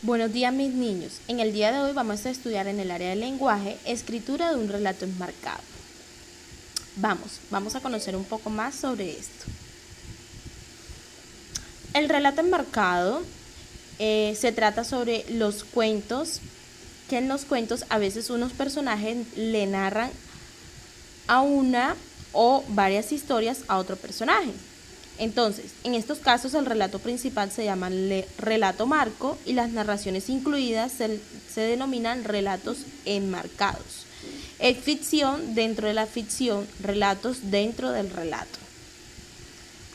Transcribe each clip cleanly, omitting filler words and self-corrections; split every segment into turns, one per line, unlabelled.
Buenos días mis niños, en el día de hoy vamos a estudiar en el área del lenguaje escritura de un relato enmarcado. Vamos a conocer un poco más sobre esto. El relato enmarcado se trata sobre los cuentos, que en los cuentos a veces unos personajes le narran a una o varias historias a otro personaje. Entonces, en estos casos el relato principal se llama relato marco y las narraciones incluidas se denominan relatos enmarcados. Es ficción dentro de la ficción, relatos dentro del relato.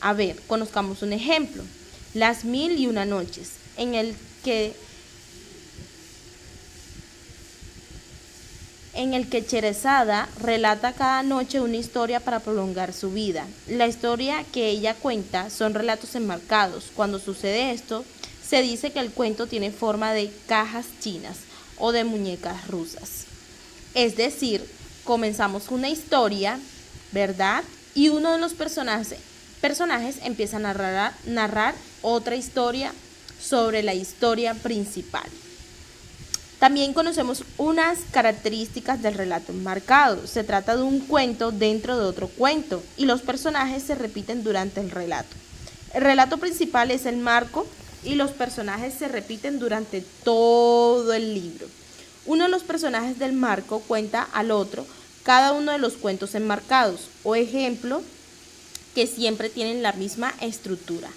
A ver, conozcamos un ejemplo. Las mil y una noches, en el que Sherezada relata cada noche una historia para prolongar su vida. La historia que ella cuenta son relatos enmarcados. Cuando sucede esto, se dice que el cuento tiene forma de cajas chinas o de muñecas rusas. Es decir, comenzamos una historia, ¿verdad? Y uno de los personajes empieza a narrar otra historia sobre la historia principal. También conocemos unas características del relato enmarcado. Se trata de un cuento dentro de otro cuento y los personajes se repiten durante el relato. El relato principal es el marco y los personajes se repiten durante todo el libro. Uno de los personajes del marco cuenta al otro cada uno de los cuentos enmarcados o ejemplo que siempre tienen la misma estructura.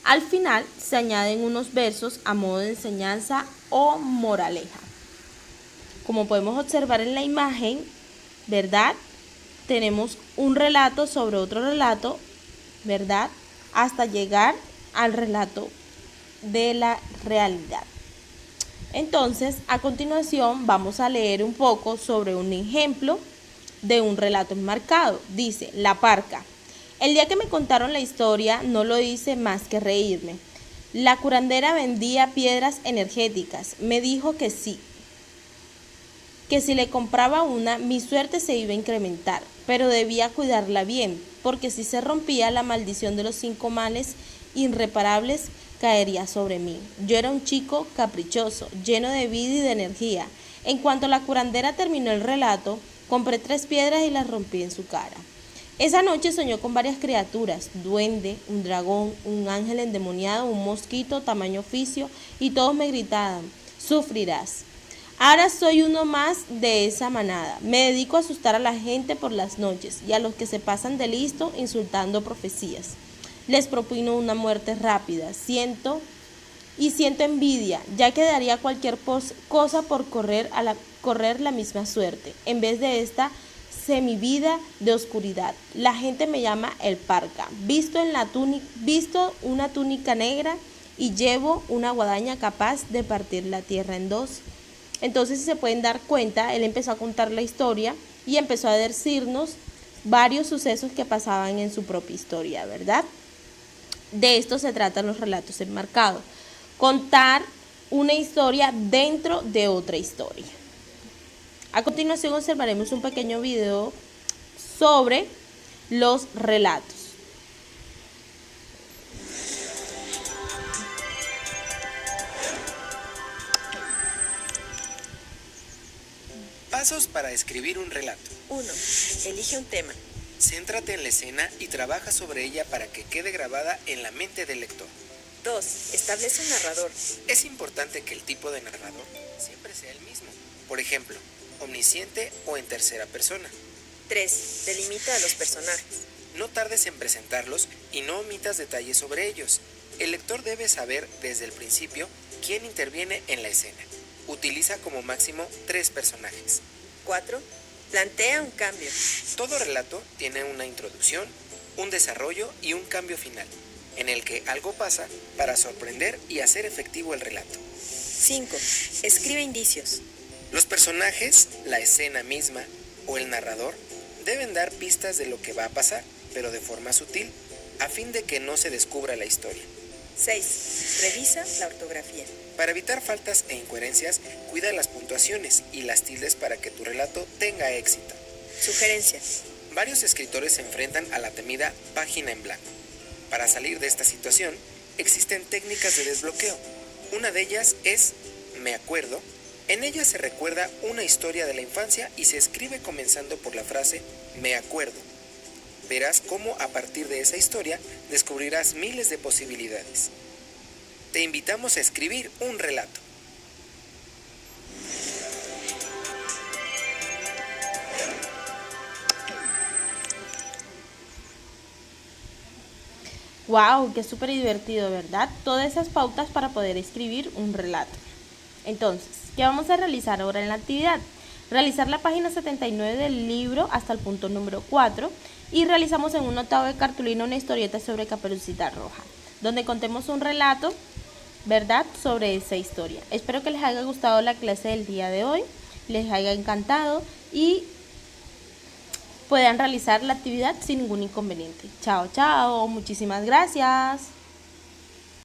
Al final se añaden unos versos a modo de enseñanza o moraleja. Como podemos observar en la imagen, ¿verdad? Tenemos un relato sobre otro relato, ¿verdad? Hasta llegar al relato de la realidad. Entonces, a continuación vamos a leer un poco sobre un ejemplo de un relato enmarcado. Dice, La Parca. El día que me contaron la historia no lo hice más que reírme. La curandera vendía piedras energéticas. Me dijo que sí, que si le compraba una, mi suerte se iba a incrementar, pero debía cuidarla bien, porque si se rompía, la maldición de los 5 males irreparables caería sobre mí. Yo era un chico caprichoso, lleno de vida y de energía. En cuanto la curandera terminó el relato, compré 3 piedras y las rompí en su cara. Esa noche soñó con varias criaturas, duende, un dragón, un ángel endemoniado, un mosquito, tamaño oficio, y todos me gritaban, sufrirás. Ahora soy uno más de esa manada. Me dedico a asustar a la gente por las noches y a los que se pasan de listo insultando profecías. Les propino una muerte rápida. Siento envidia, ya que daría cualquier cosa por correr la misma suerte, en vez de esta semivida de oscuridad. La gente me llama el Parca. Visto una túnica negra y llevo una guadaña capaz de partir la tierra en dos. Entonces, si se pueden dar cuenta, él empezó a contar la historia y empezó a decirnos varios sucesos que pasaban en su propia historia, ¿verdad? De esto se tratan los relatos enmarcados. Contar una historia dentro de otra historia. A continuación observaremos un pequeño video sobre los relatos.
Pasos para escribir un relato.
1. Elige un tema.
Céntrate en la escena y trabaja sobre ella para que quede grabada en la mente del lector.
2. Establece un narrador.
Es importante que el tipo de narrador siempre sea el mismo. Por ejemplo, omnisciente o en tercera persona.
3. Delimita a los personajes.
No tardes en presentarlos y no omitas detalles sobre ellos. El lector debe saber desde el principio quién interviene en la escena. Utiliza como máximo 3 personajes.
4. Plantea un cambio.
Todo relato tiene una introducción, un desarrollo y un cambio final, en el que algo pasa para sorprender y hacer efectivo el relato.
5. Escribe indicios.
Los personajes, la escena misma o el narrador deben dar pistas de lo que va a pasar, pero de forma sutil, a fin de que no se descubra la historia.
6. Revisa la ortografía.
Para evitar faltas e incoherencias, cuida las puntuaciones y las tildes para que tu relato tenga éxito.
Sugerencias.
Varios escritores se enfrentan a la temida página en blanco. Para salir de esta situación, existen técnicas de desbloqueo. Una de ellas es me acuerdo, en ella se recuerda una historia de la infancia y se escribe comenzando por la frase me acuerdo. Verás cómo a partir de esa historia descubrirás miles de posibilidades. Te invitamos a escribir un relato.
¡Wow! ¡Qué súper divertido!, ¿verdad? Todas esas pautas para poder escribir un relato. Entonces, ¿qué vamos a realizar ahora en la actividad? Realizar la página 79 del libro hasta el punto número 4 y realizamos en un octavo de cartulina una historieta sobre Caperucita Roja, donde contemos un relato, ¿verdad?, sobre esa historia. Espero que les haya gustado la clase del día de hoy, les haya encantado y puedan realizar la actividad sin ningún inconveniente. Chao, chao, muchísimas gracias.